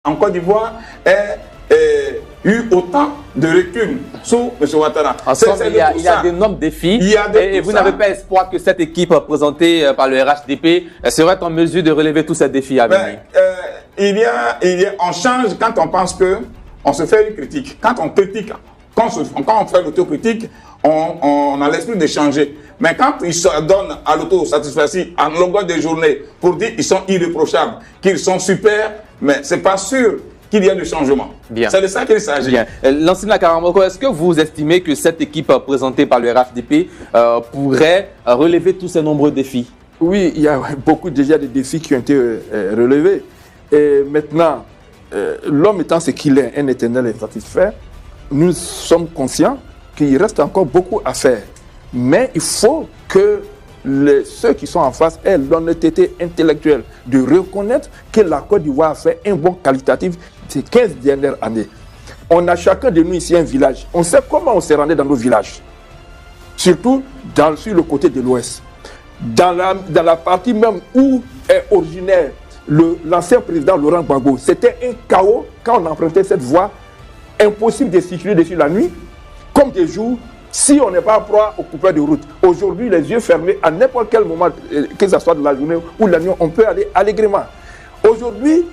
en Côte d'Ivoire ait eu autant de recul sous M. Ouattara. Il y a d'énormes défis et vous n'avez pas espoir que cette équipe présentée par le RHDP serait en mesure de relever tous ces défis à venir. On change quand on pense qu'on se fait une critique. Quand on critique, quand on fait l'autocritique, on a l'esprit de changer. Mais quand ils se donnent à l'autosatisfaction en longueur de journée pour dire qu'ils sont irréprochables, qu'ils sont super, mais c'est pas sûr qu'il y ait de changement. C'est de ça qu'il s'agit. Lansina Karamoko, est-ce que vous estimez que cette équipe présentée par le RHDP pourrait relever tous ces nombreux défis? Oui, il y a beaucoup déjà de défis qui ont été relevés. Et maintenant, l'homme étant ce qu'il est, un éternel insatisfait, nous sommes conscients qu'il reste encore beaucoup à faire. Mais il faut que ceux qui sont en face aient l'honnêteté intellectuelle de reconnaître que la Côte d'Ivoire a fait un bond qualitatif ces 15 dernières années. On a chacun de nous ici un village. On sait comment on s'est rendu dans nos villages. Surtout sur le côté de l'Ouest. Dans la partie même où est originaire l'ancien président Laurent Gbagbo, c'était un chaos quand on empruntait cette voie. Impossible de circuler dessus la nuit, comme des jours, si on n'est pas proie aux coupeurs de route. Aujourd'hui, les yeux fermés, à n'importe quel moment, que ce soit de la journée ou de la nuit, on peut aller allègrement. Aujourd'hui,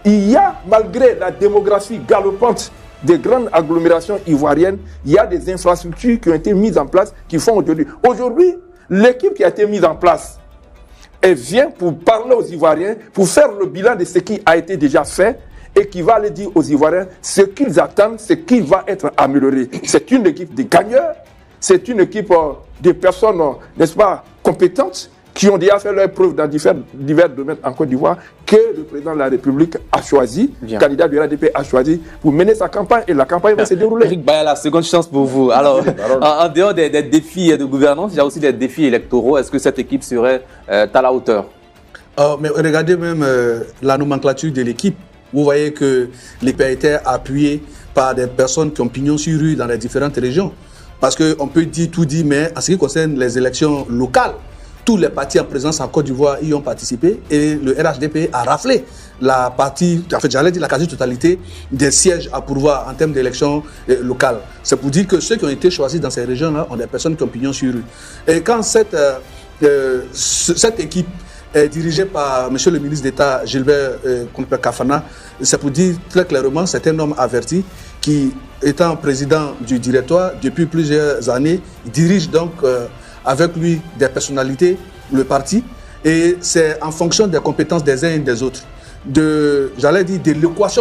il y a, malgré la démographie galopante des grandes agglomérations ivoiriennes, il y a des infrastructures qui ont été mises en place, qui font aujourd'hui. Aujourd'hui, l'équipe qui a été mise en place, elle vient pour parler aux Ivoiriens, pour faire le bilan de ce qui a été déjà fait, et qui va aller dire aux Ivoiriens ce qu'ils attendent, ce qui va être amélioré. C'est une équipe de gagneurs, c'est une équipe de personnes, n'est-ce pas, compétentes, qui ont déjà fait leur preuve dans divers domaines en Côte d'Ivoire, que le président de la République a choisi, le candidat du RHDP a choisi pour mener sa campagne, et la campagne va se dérouler. Eric Baya, la seconde chance pour vous. Alors, en dehors des défis de gouvernance, il y a aussi des défis électoraux. Est-ce que cette équipe serait à la hauteur? Mais regardez même la nomenclature de l'équipe. Vous voyez que l'équipe a été appuyée par des personnes qui ont pignon sur rue dans les différentes régions. Parce qu'on peut tout dire, mais en ce qui concerne les élections locales, tous les partis en présence en Côte d'Ivoire y ont participé et le RHDP a raflé la partie, en fait j'allais dire la quasi-totalité des sièges à pourvoir en termes d'élections locales. C'est pour dire que ceux qui ont été choisis dans ces régions-là ont des personnes qui ont pignon sur rue. Et quand cette équipe est dirigé par M. le ministre d'État Gilbert Kafana, c'est pour dire très clairement, c'est un homme averti qui, étant président du directoire depuis plusieurs années, dirige donc avec lui des personnalités, le parti, et c'est en fonction des compétences des uns et des autres, j'allais dire de l'équation